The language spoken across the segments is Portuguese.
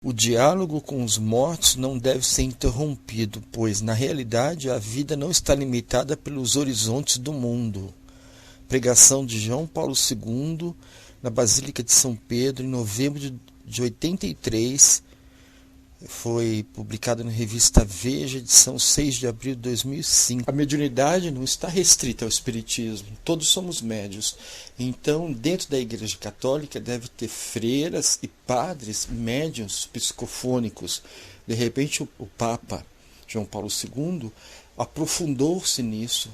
O diálogo com os mortos não deve ser interrompido, pois, na realidade, a vida não está limitada pelos horizontes do mundo. Pregação de João Paulo II, na Basílica de São Pedro, em novembro de 83, foi publicado na revista Veja, edição 6 de abril de 2005. A mediunidade não está restrita ao espiritismo, todos somos médios. Então, dentro da Igreja Católica, deve ter freiras e padres médiuns psicofônicos. De repente, o Papa João Paulo II aprofundou-se nisso,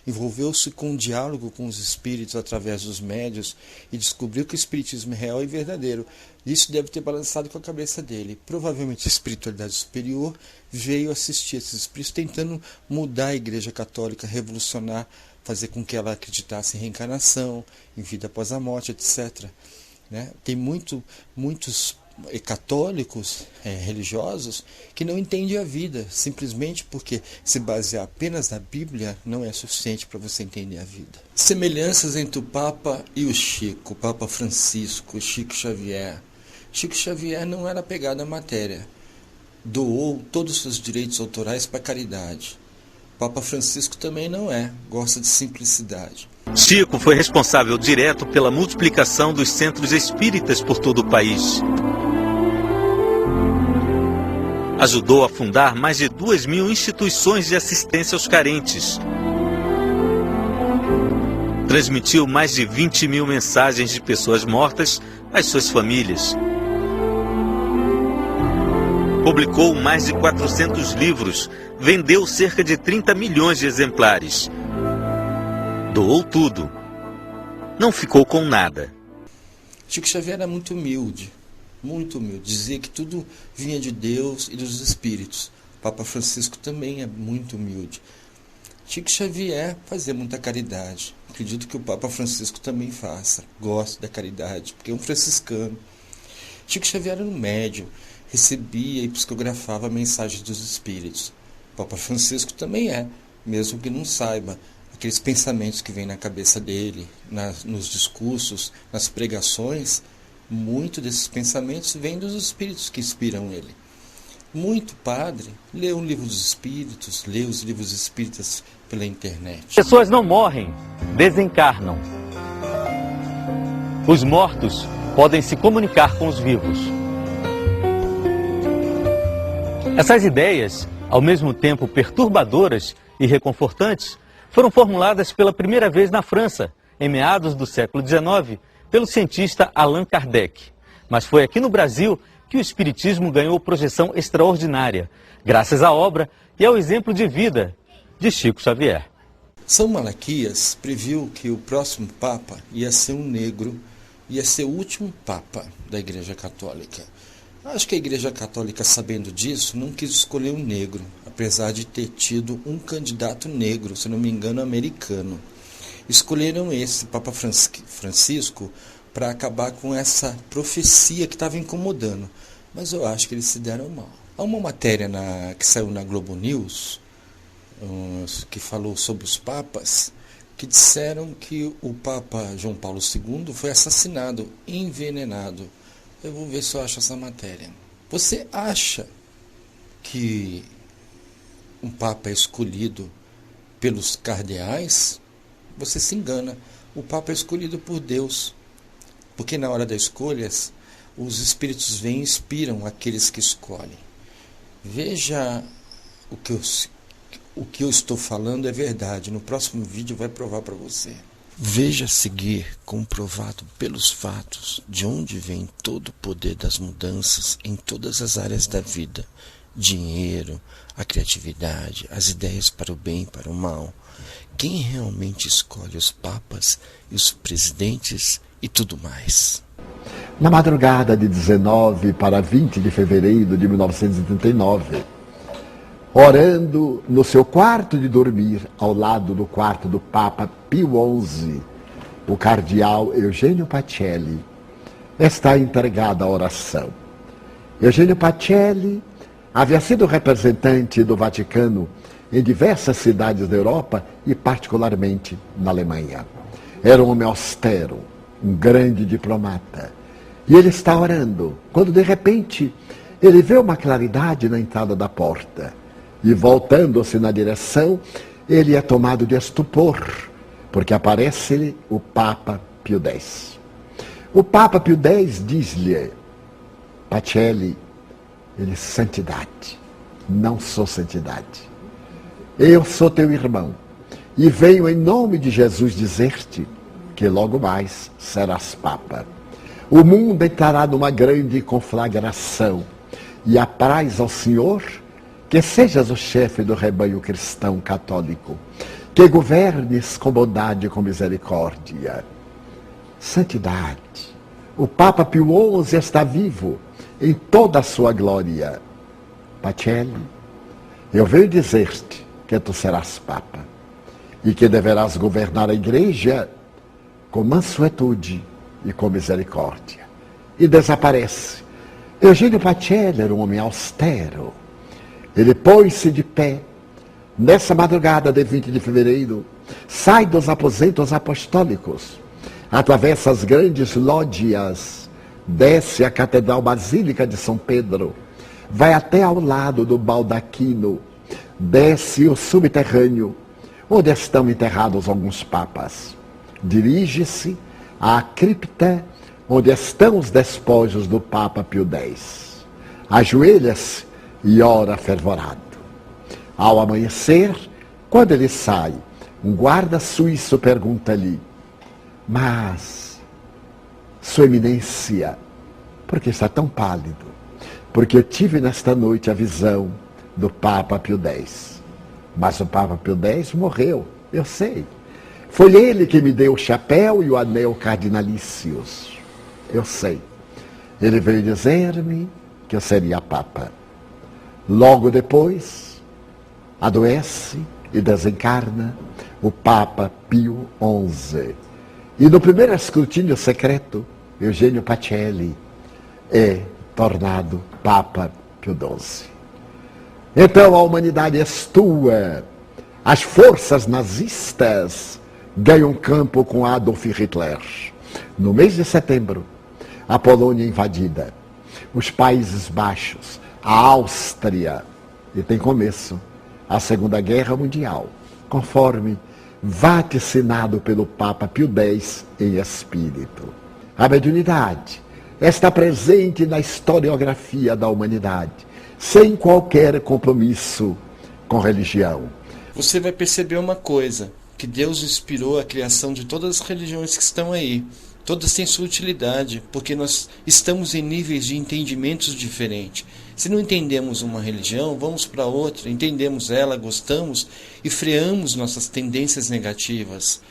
envolveu-se com um diálogo com os espíritos através dos médios e descobriu que o espiritismo é real e verdadeiro. Isso deve ter balançado com a cabeça dele. Provavelmente a espiritualidade superior veio assistir esses espíritos tentando mudar a Igreja Católica, revolucionar, fazer com que ela acreditasse em reencarnação, em vida após a morte, etc. Tem muitos católicos religiosos que não entendem a vida, simplesmente porque se basear apenas na Bíblia não é suficiente para você entender a vida. Semelhanças entre o Papa e o Chico, o Papa Francisco, o Chico Xavier. Chico Xavier não era apegado à matéria, doou todos os seus direitos autorais para a caridade. O Papa Francisco também não gosta de simplicidade. Chico foi responsável direto pela multiplicação dos centros espíritas por todo o país. Ajudou a fundar mais de 2.000 instituições de assistência aos carentes. Transmitiu mais de 20.000 mensagens de pessoas mortas às suas famílias. Publicou mais de 400 livros, vendeu cerca de 30 milhões de exemplares. Doou tudo. Não ficou com nada. Chico Xavier era muito humilde. Dizia que tudo vinha de Deus e dos espíritos. O Papa Francisco também é muito humilde. Chico Xavier fazia muita caridade. Acredito que o Papa Francisco também faça. Gosta da caridade, porque é um franciscano. Chico Xavier era um médium, recebia e psicografava mensagens dos espíritos. O Papa Francisco também mesmo que não saiba. Aqueles pensamentos que vêm na cabeça dele, nos discursos, nas pregações, muito desses pensamentos vêm dos espíritos que inspiram ele. Muito padre lê o livro dos espíritos, lê os livros espíritas pela internet. Pessoas não morrem, desencarnam. Os mortos podem se comunicar com os vivos. Essas ideias, ao mesmo tempo perturbadoras e reconfortantes, foram formuladas pela primeira vez na França, em meados do século XIX, pelo cientista Allan Kardec. Mas foi aqui no Brasil que o espiritismo ganhou projeção extraordinária, graças à obra e ao exemplo de vida de Chico Xavier. São Malaquias previu que o próximo Papa ia ser um negro, ia ser o último Papa da Igreja Católica. Acho que a Igreja Católica, sabendo disso, não quis escolher um negro, apesar de ter tido um candidato negro, se não me engano, americano. Escolheram esse, Papa Francisco, para acabar com essa profecia que estava incomodando. Mas eu acho que eles se deram mal. Há uma matéria que saiu na Globo News, que falou sobre os papas, que disseram que o Papa João Paulo II foi assassinado, envenenado. Eu vou ver se eu acho essa matéria. Você acha que um Papa é escolhido pelos cardeais? Você se engana. O Papa é escolhido por Deus. Porque na hora das escolhas, os espíritos vêm e inspiram aqueles que escolhem. Veja o que eu estou falando é verdade. No próximo vídeo vai provar para você. Veja a seguir, comprovado pelos fatos, de onde vem todo o poder das mudanças em todas as áreas da vida. Dinheiro, a criatividade, as ideias para o bem e para o mal. Quem realmente escolhe os papas e os presidentes e tudo mais? Na madrugada de 19 para 20 de fevereiro de 1939, orando no seu quarto de dormir, ao lado do quarto do Papa Pio XI, o cardeal Eugênio Pacelli está entregada a oração. Eugênio Pacelli havia sido representante do Vaticano em diversas cidades da Europa e particularmente na Alemanha. Era um homem austero, um grande diplomata. E ele está orando, quando de repente ele vê uma claridade na entrada da porta. E voltando-se na direção, ele é tomado de estupor, porque aparece-lhe o Papa Pio X. O Papa Pio X diz-lhe: Pacelli, ele, santidade, não sou santidade. Eu sou teu irmão e venho em nome de Jesus dizer-te que logo mais serás Papa. O mundo entrará numa grande conflagração e apraz ao Senhor que sejas o chefe do rebanho cristão católico, que governes com bondade e com misericórdia. Santidade. O Papa Pio XI está vivo em toda a sua glória. Pacelli, eu venho dizer-te que tu serás Papa e que deverás governar a Igreja com mansuetude e com misericórdia. E desaparece. Eugênio Pacelli era um homem austero. Ele pôs-se de pé nessa madrugada de 20 de fevereiro, sai dos aposentos apostólicos, atravessa as grandes lógias, desce a Catedral Basílica de São Pedro, vai até ao lado do baldaquino, desce o subterrâneo, onde estão enterrados alguns papas. Dirige-se à cripta onde estão os despojos do Papa Pio X. Ajoelha-se e ora fervorado. Ao amanhecer, quando ele sai, um guarda suíço pergunta-lhe: mas, Sua Eminência, por que está tão pálido? Porque eu tive nesta noite a visão do Papa Pio X. Mas o Papa Pio X morreu, eu sei. Foi ele que me deu o chapéu e o anel cardinalícios. Eu sei. Ele veio dizer-me que eu seria Papa. Logo depois, adoece e desencarna o Papa Pio XI. E no primeiro escrutínio secreto, Eugênio Pacelli é tornado Papa Pio XII. Então a humanidade és tua. As forças nazistas ganham campo com Adolf Hitler. No mês de setembro, a Polônia invadida, os Países Baixos, a Áustria, e tem começo a Segunda Guerra Mundial, conforme vaticinado pelo Papa Pio X em espírito. A mediunidade está presente na historiografia da humanidade, sem qualquer compromisso com religião. Você vai perceber uma coisa, que Deus inspirou a criação de todas as religiões que estão aí. Todas têm sua utilidade, porque nós estamos em níveis de entendimentos diferentes. Se não entendemos uma religião, vamos para outra, entendemos ela, gostamos e freamos nossas tendências negativas.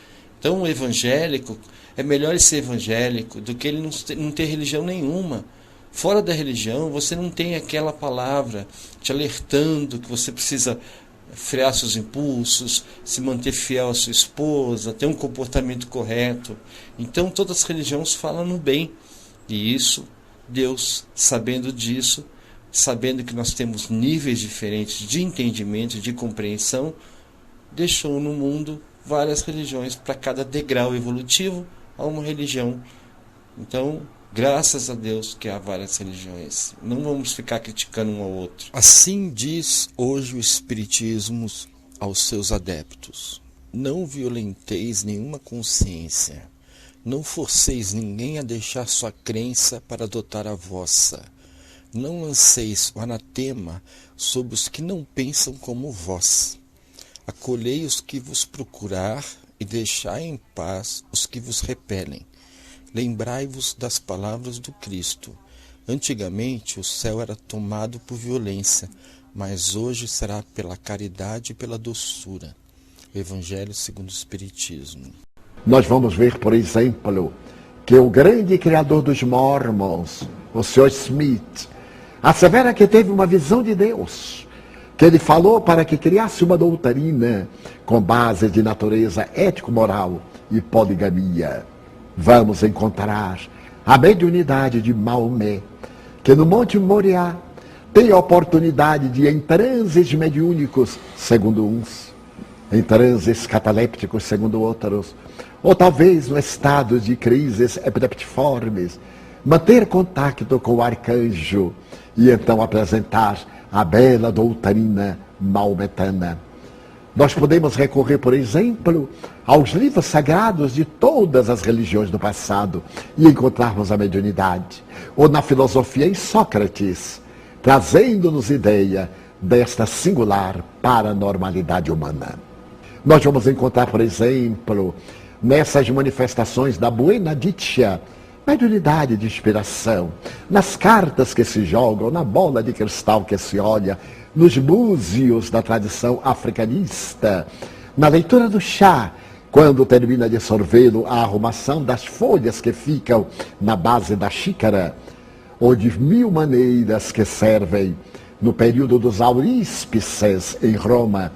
Então o evangélico, é melhor ele ser evangélico do que ele não ter religião nenhuma. Fora da religião, você não tem aquela palavra te alertando que você precisa frear seus impulsos, se manter fiel à sua esposa, ter um comportamento correto. Então todas as religiões falam no bem. E isso, Deus, sabendo disso, sabendo que nós temos níveis diferentes de entendimento, de compreensão, deixou no mundo várias religiões. Para cada degrau evolutivo há uma religião. Então, graças a Deus que há várias religiões. Não vamos ficar criticando um ao outro. Assim diz hoje o Espiritismo aos seus adeptos: não violenteis nenhuma consciência, não forceis ninguém a deixar sua crença para adotar a vossa. Não lanceis o anatema sobre os que não pensam como vós. Acolhei os que vos procurar e deixai em paz os que vos repelem. Lembrai-vos das palavras do Cristo. Antigamente o céu era tomado por violência, mas hoje será pela caridade e pela doçura. Evangelho segundo o Espiritismo. Nós vamos ver, por exemplo, que o grande criador dos Mormons, o Sr. Smith, assevera que teve uma visão de Deus, que ele falou para que criasse uma doutrina com base de natureza ético-moral e poligamia. Vamos encontrar a mediunidade de Maomé, que no Monte Moriá tem a oportunidade de, em transes mediúnicos, segundo uns, em transes catalépticos, segundo outros, ou talvez no estado de crises epileptiformes, manter contato com o arcanjo e então apresentar a bela doutrina maometana. Nós podemos recorrer, por exemplo, aos livros sagrados de todas as religiões do passado e encontrarmos a mediunidade. Ou na filosofia em Sócrates, trazendo-nos ideia desta singular paranormalidade humana. Nós vamos encontrar, por exemplo, nessas manifestações da Buena Dicha, mediunidade de inspiração, nas cartas que se jogam, na bola de cristal que se olha, nos búzios da tradição africanista, na leitura do chá, quando termina de sorvê-lo, a arrumação das folhas que ficam na base da xícara, ou de 1000 maneiras que servem no período dos auríspices em Roma,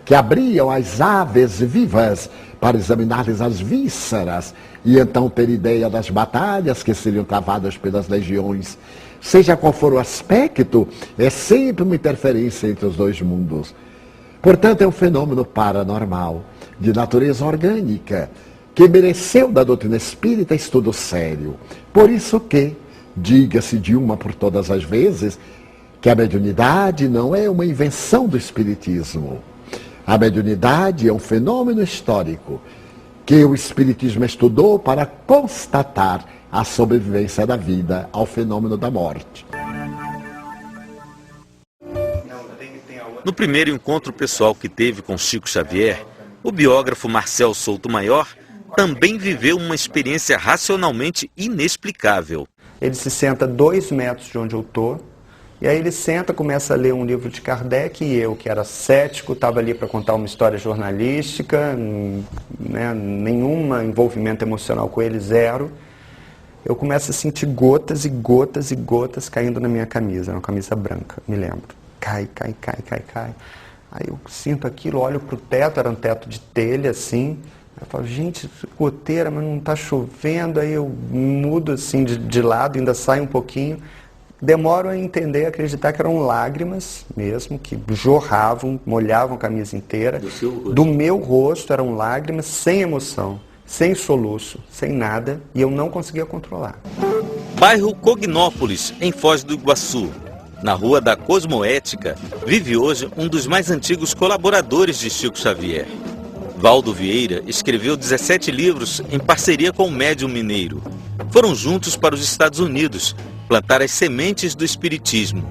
que abriam as aves vivas para examinar-lhes as vísceras e então ter ideia das batalhas que seriam travadas pelas legiões. Seja qual for o aspecto, é sempre uma interferência entre os dois mundos. Portanto, é um fenômeno paranormal, de natureza orgânica, que mereceu da doutrina espírita estudo sério. Por isso que, diga-se de uma por todas as vezes, que a mediunidade não é uma invenção do espiritismo. A mediunidade é um fenômeno histórico que o espiritismo estudou para constatar a sobrevivência da vida ao fenômeno da morte. No primeiro encontro pessoal que teve com Chico Xavier, o biógrafo Marcel Souto Maior também viveu uma experiência racionalmente inexplicável. Ele se senta a 2 metros de onde eu estou, e aí ele senta, começa a ler um livro de Kardec, e eu, que era cético, estava ali para contar uma história jornalística, né, nenhum envolvimento emocional com ele, zero. Eu começo a sentir gotas e gotas e gotas caindo na minha camisa, uma camisa branca, me lembro. Cai, cai, cai, cai, cai. Aí eu sinto aquilo, olho para o teto, era um teto de telha, assim. Eu falo, gente, goteira, mas não está chovendo. Aí eu mudo assim de lado, ainda saio um pouquinho. Demoro a entender, a acreditar que eram lágrimas mesmo, que jorravam, molhavam a camisa inteira. Do meu rosto eram lágrimas sem emoção, sem soluço, sem nada, e eu não conseguia controlar. Bairro Cognópolis, em Foz do Iguaçu. Na Rua da Cosmoética, vive hoje um dos mais antigos colaboradores de Chico Xavier. Valdo Vieira escreveu 17 livros em parceria com o médium mineiro. Foram juntos para os Estados Unidos, plantar as sementes do espiritismo.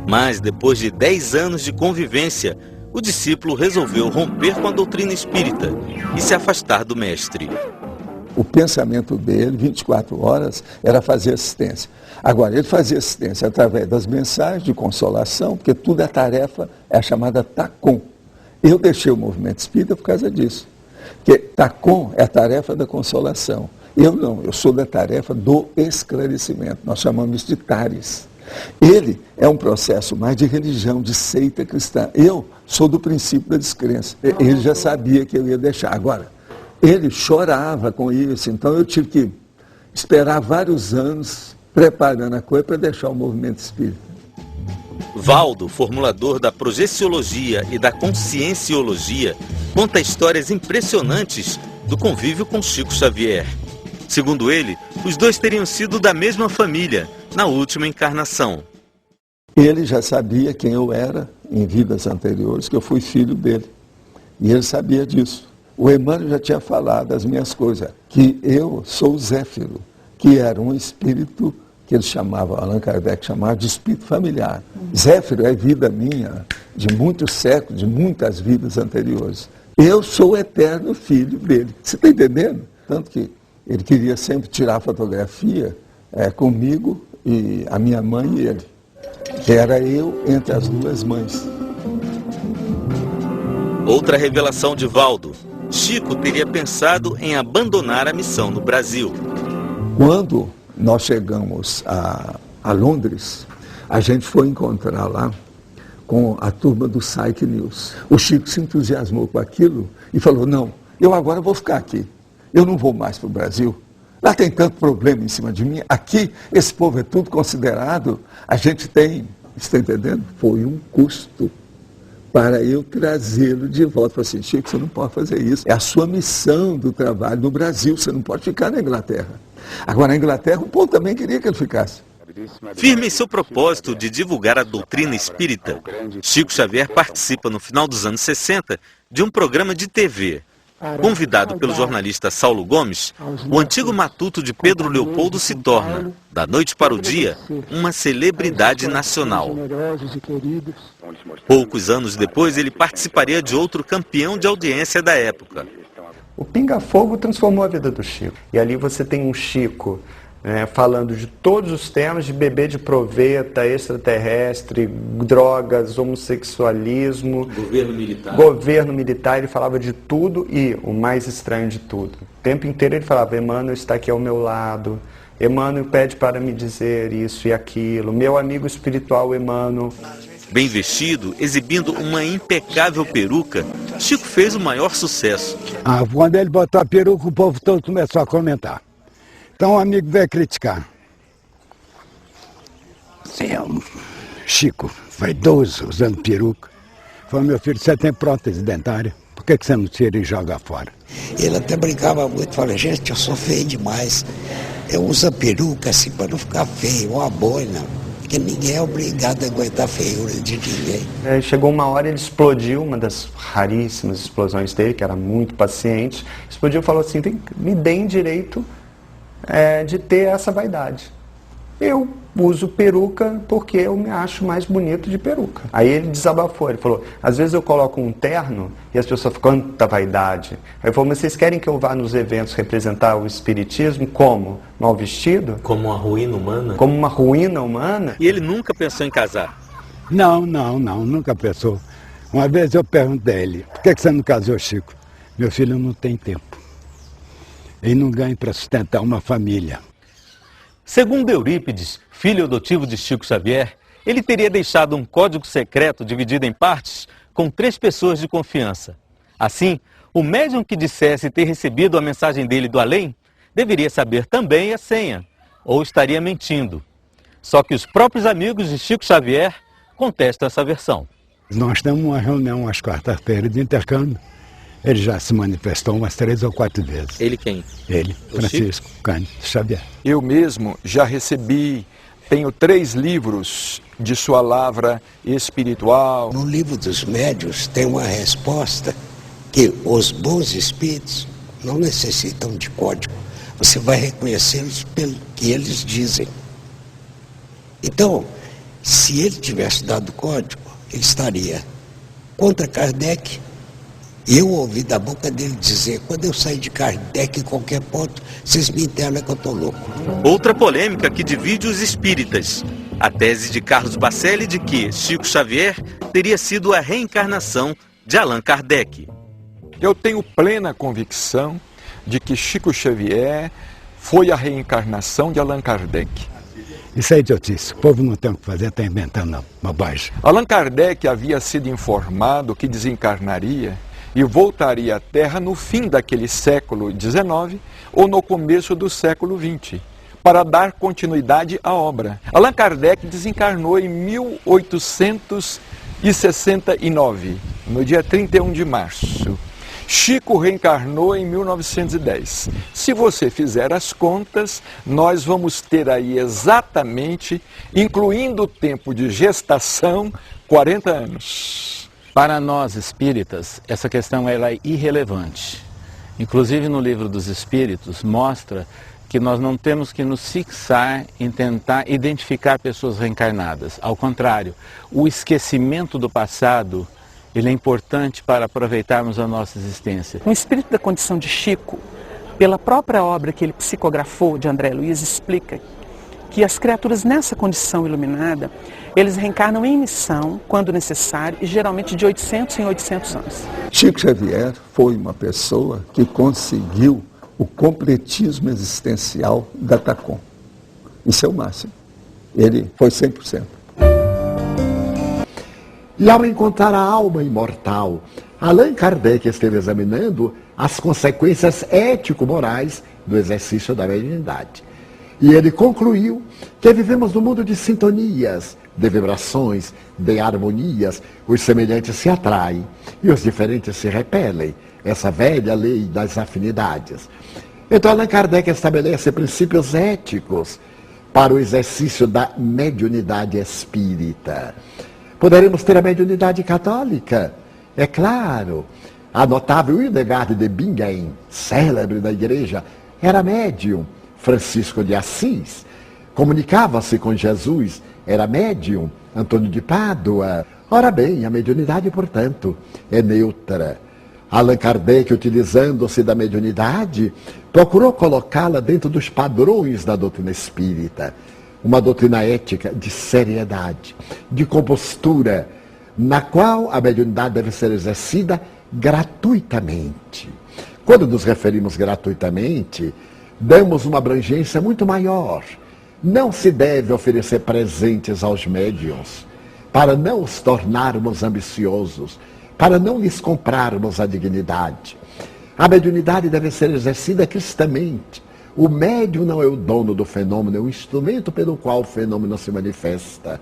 Mas, depois de 10 anos de convivência, o discípulo resolveu romper com a doutrina espírita e se afastar do mestre. O pensamento dele, 24 horas, era fazer assistência. Agora, ele fazia assistência através das mensagens de consolação, porque tudo é tarefa, é a chamada TACOM. Eu deixei o movimento espírita por causa disso. Porque TACOM é a tarefa da consolação. Eu não, eu sou da tarefa do esclarecimento. Nós chamamos isso de TARES. Ele é um processo mais de religião, de seita cristã. Eu sou do princípio da descrença. Ele já sabia que eu ia deixar. Agora, ele chorava com isso, então eu tive que esperar vários anos preparando a coisa para deixar o movimento espírita. Valdo, formulador da projeciologia e da conscienciologia, conta histórias impressionantes do convívio com Chico Xavier. Segundo ele, os dois teriam sido da mesma família na última encarnação. Ele já sabia quem eu era em vidas anteriores, que eu fui filho dele. E ele sabia disso. O Emmanuel já tinha falado as minhas coisas, que eu sou o Zéfiro, que era um espírito que ele chamava, Allan Kardec chamava de espírito familiar. Zéfiro é vida minha, de muitos séculos, de muitas vidas anteriores. Eu sou o eterno filho dele. Você está entendendo? Tanto que ele queria sempre tirar fotografia comigo e a minha mãe e ele. Que era eu entre as duas mães. Outra revelação de Valdo. Chico teria pensado em abandonar a missão no Brasil. Quando nós chegamos a Londres, a gente foi encontrar lá com a turma do Psyche News. O Chico se entusiasmou com aquilo e falou, não, eu agora vou ficar aqui. Eu não vou mais para o Brasil. Lá tem tanto problema em cima de mim. Aqui, esse povo é tudo considerado. A gente tem, está entendendo? Foi um custo. para eu trazê-lo de volta. Falei assim, Chico, você não pode fazer isso. É a sua missão do trabalho no Brasil, você não pode ficar na Inglaterra. Agora, na Inglaterra, o povo também queria que ele ficasse. Firme em seu propósito de divulgar a doutrina espírita, Chico Xavier participa no final dos anos 60 de um programa de TV. Convidado pelo jornalista Saulo Gomes, o antigo matuto de Pedro Leopoldo se torna, da noite para o dia, uma celebridade nacional. Poucos anos depois, ele participaria de outro campeão de audiência da época. O Pinga Fogo transformou a vida do Chico. E ali você tem um Chico falando de todos os temas, de bebê de proveta, extraterrestre, drogas, homossexualismo, governo militar, ele falava de tudo e o mais estranho de tudo. O tempo inteiro ele falava, Emmanuel está aqui ao meu lado, Emmanuel pede para me dizer isso e aquilo, meu amigo espiritual Emmanuel. Bem vestido, exibindo uma impecável peruca, Chico fez o maior sucesso. Quando ele botou a peruca, o povo todo começou a comentar. Então um amigo veio criticar. Chico, vaidoso, usando peruca. Falou, meu filho, você tem prótese dentária, por que você não tira e joga fora? Ele até brincava muito, falava, gente, eu sou feio demais. Eu uso a peruca assim para não ficar feio, uma boina. Porque ninguém é obrigado a aguentar a feiura de ninguém. Chegou uma hora, ele explodiu, uma das raríssimas explosões dele, que era muito paciente. Explodiu e falou assim, me deem direito de ter essa vaidade. Eu uso peruca porque eu me acho mais bonito de peruca. Aí ele desabafou, ele falou, às vezes eu coloco um terno e as pessoas ficam, quanta vaidade. Aí ele falou, mas vocês querem que eu vá nos eventos representar o espiritismo como? Mal vestido? Como uma ruína humana? Como uma ruína humana? E ele nunca pensou em casar? Não, nunca pensou. Uma vez eu perguntei a ele, por que você não casou, Chico? Meu filho não tem tempo. Ele não ganha para sustentar uma família. Segundo Eurípides, filho adotivo de Chico Xavier, ele teria deixado um código secreto dividido em partes com 3 pessoas de confiança. Assim, o médium que dissesse ter recebido a mensagem dele do além deveria saber também a senha, ou estaria mentindo. Só que os próprios amigos de Chico Xavier contestam essa versão. Nós temos uma reunião às quartas-feiras de intercâmbio. Ele já se manifestou umas 3 ou 4 vezes. Ele quem? Ele, Francisco Cândido Xavier. Eu mesmo já recebi, tenho 3 livros de sua lavra espiritual. No livro dos médiuns tem uma resposta que os bons espíritos não necessitam de código. Você vai reconhecê-los pelo que eles dizem. Então, se ele tivesse dado código, ele estaria contra Kardec. Eu ouvi da boca dele dizer, quando eu sair de Kardec em qualquer ponto, vocês me internam que eu estou louco. Outra polêmica que divide os espíritas. A tese de Carlos Bacelli de que Chico Xavier teria sido a reencarnação de Allan Kardec. Eu tenho plena convicção de que Chico Xavier foi a reencarnação de Allan Kardec. Isso é idiotice. O povo não tem o que fazer, está inventando não, bobagem. Allan Kardec havia sido informado que desencarnaria e voltaria à Terra no fim daquele século XIX ou no começo do século XX, para dar continuidade à obra. Allan Kardec desencarnou em 1869, no dia 31 de março. Chico reencarnou em 1910. Se você fizer as contas, nós vamos ter aí exatamente, incluindo o tempo de gestação, 40 anos. Para nós espíritas, essa questão ela é irrelevante. Inclusive no Livro dos Espíritos mostra que nós não temos que nos fixar em tentar identificar pessoas reencarnadas. Ao contrário, o esquecimento do passado ele é importante para aproveitarmos a nossa existência. O espírito da condição de Chico, pela própria obra que ele psicografou de André Luiz, explica que as criaturas nessa condição iluminada, eles reencarnam em missão, quando necessário, e geralmente de 800 em 800 anos. Chico Xavier foi uma pessoa que conseguiu o completismo existencial da TACOM. Isso é o máximo. Ele foi 100%. E ao encontrar a alma imortal, Allan Kardec esteve examinando as consequências ético-morais do exercício da mediunidade. E ele concluiu que vivemos num mundo de sintonias, de vibrações, de harmonias. Os semelhantes se atraem e os diferentes se repelem. Essa velha lei das afinidades. Então Allan Kardec estabelece princípios éticos para o exercício da mediunidade espírita. Poderemos ter a mediunidade católica, é claro. A notável Hildegard de Bingen, célebre da igreja, era médium. Francisco de Assis comunicava-se com Jesus, era médium. Antônio de Pádua. Ora bem, a mediunidade, portanto, é neutra. Allan Kardec, utilizando-se da mediunidade, procurou colocá-la dentro dos padrões da doutrina espírita. Uma doutrina ética de seriedade, de compostura, na qual a mediunidade deve ser exercida gratuitamente. Quando nos referimos gratuitamente, damos uma abrangência muito maior. Não se deve oferecer presentes aos médiuns, para não os tornarmos ambiciosos, para não lhes comprarmos a dignidade. A mediunidade deve ser exercida cristamente. O médium não é o dono do fenômeno, é o instrumento pelo qual o fenômeno se manifesta.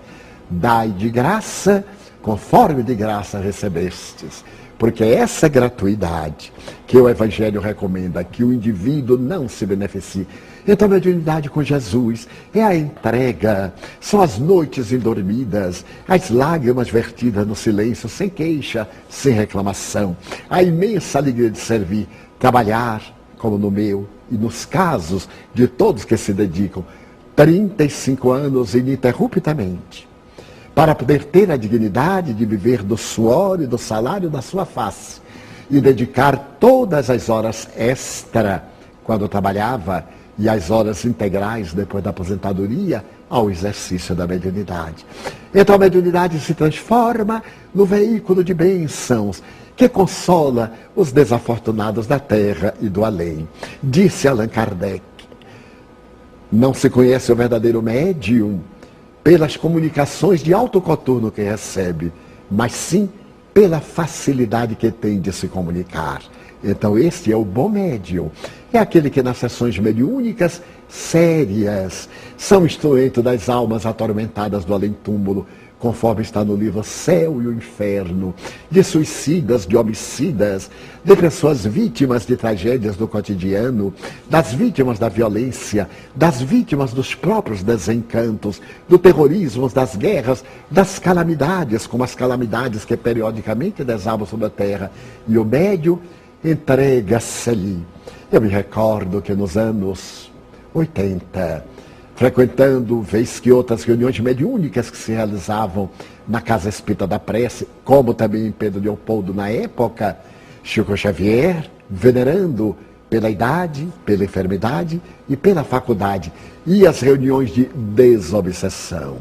Dai de graça, conforme de graça recebestes. Porque é essa gratuidade que o Evangelho recomenda, que o indivíduo não se beneficie. Então a mediunidade com Jesus é a entrega, são as noites indormidas, as lágrimas vertidas no silêncio, sem queixa, sem reclamação, a imensa alegria de servir, trabalhar, como no meu, e nos casos de todos que se dedicam, 35 anos ininterruptamente, para poder ter a dignidade de viver do suor e do salário da sua face, e dedicar todas as horas extra, quando trabalhava, e as horas integrais depois da aposentadoria ao exercício da mediunidade. Então a mediunidade se transforma no veículo de bênçãos que consola os desafortunados da terra e do além. Disse Allan Kardec, não se conhece o verdadeiro médium pelas comunicações de alto coturno que recebe, mas sim pela facilidade que tem de se comunicar. Então este é o bom médium. É aquele que nas sessões mediúnicas sérias são instrumento das almas atormentadas do além-túmulo, conforme está no livro Céu e o Inferno, de suicidas, de homicidas, de pessoas vítimas de tragédias do cotidiano, das vítimas da violência, das vítimas dos próprios desencantos, do terrorismo, das guerras, das calamidades, como as calamidades que periodicamente desabam sobre a terra. E o médium entrega-se-lhe. Eu me recordo que nos anos 80, frequentando, vez que outras reuniões mediúnicas que se realizavam na Casa Espírita da Prece, como também em Pedro Leopoldo na época, Chico Xavier, venerando pela idade, pela enfermidade e pela faculdade, e as reuniões de desobsessão,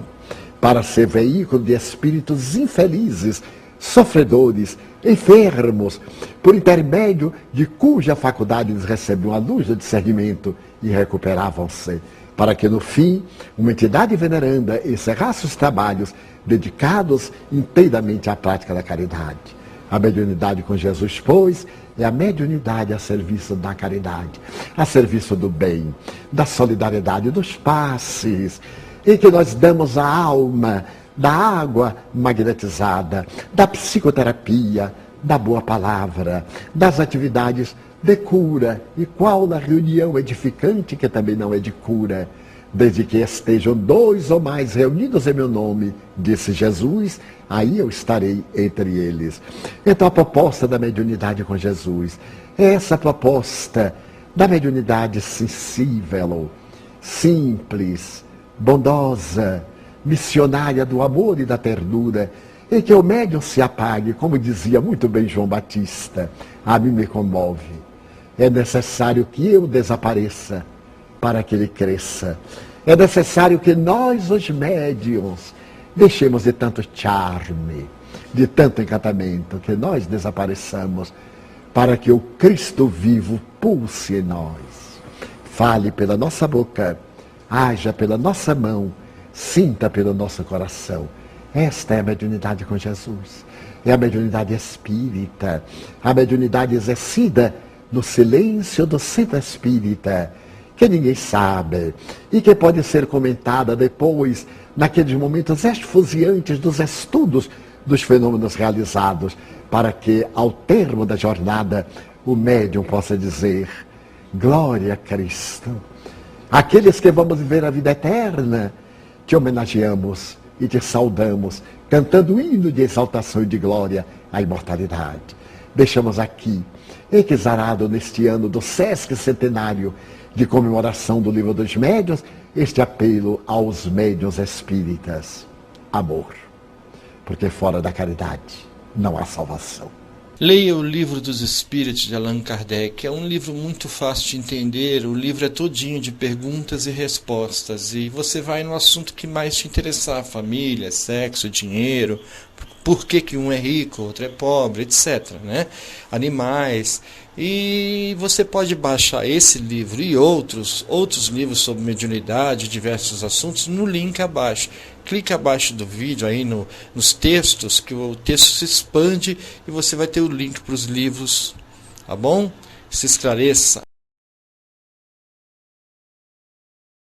para ser veículo de espíritos infelizes, sofredores, enfermos, por intermédio de cuja faculdade eles recebiam a luz do discernimento e recuperavam-se, para que no fim uma entidade veneranda encerrasse os trabalhos dedicados inteiramente à prática da caridade. A mediunidade com Jesus, pois, é a mediunidade a serviço da caridade, a serviço do bem, da solidariedade, dos passes, em que nós damos a alma da água magnetizada, da psicoterapia, da boa palavra, das atividades de cura. E qual a reunião edificante que também não é de cura? Desde que estejam 2 ou mais reunidos em meu nome, disse Jesus, aí eu estarei entre eles. Então a proposta da mediunidade com Jesus é essa proposta da mediunidade sensível, simples, bondosa, missionária do amor e da ternura, em que o médium se apague, como dizia muito bem João Batista. A mim me comove. É necessário que eu desapareça para que ele cresça. É necessário que nós, os médiuns, deixemos de tanto charme, de tanto encantamento, que nós desapareçamos para que o Cristo vivo pulse em nós. Fale pela nossa boca, haja pela nossa mão, sinta pelo nosso coração. Esta é a mediunidade com Jesus. É a mediunidade espírita, a mediunidade exercida no silêncio do centro espírita, que ninguém sabe e que pode ser comentada depois, naqueles momentos esfuziantes dos estudos dos fenômenos realizados, para que, ao termo da jornada, o médium possa dizer: glória a Cristo. Aqueles que vamos viver a vida eterna, te homenageamos e te saudamos, cantando o hino de exaltação e de glória à imortalidade. Deixamos aqui, exarado neste ano do Sesc Centenário de comemoração do Livro dos Médiuns, este apelo aos médiuns espíritas: amor, porque fora da caridade não há salvação. Leia o Livro dos Espíritos de Allan Kardec. É um livro muito fácil de entender. O livro é todinho de perguntas e respostas, e você vai no assunto que mais te interessar: família, sexo, dinheiro, por que um é rico, outro é pobre, etc., né? Animais. E você pode baixar esse livro e outros livros sobre mediunidade, diversos assuntos, no link abaixo. Clique abaixo do vídeo aí nos textos, que o texto se expande e você vai ter o link para os livros, tá bom? Se esclareça.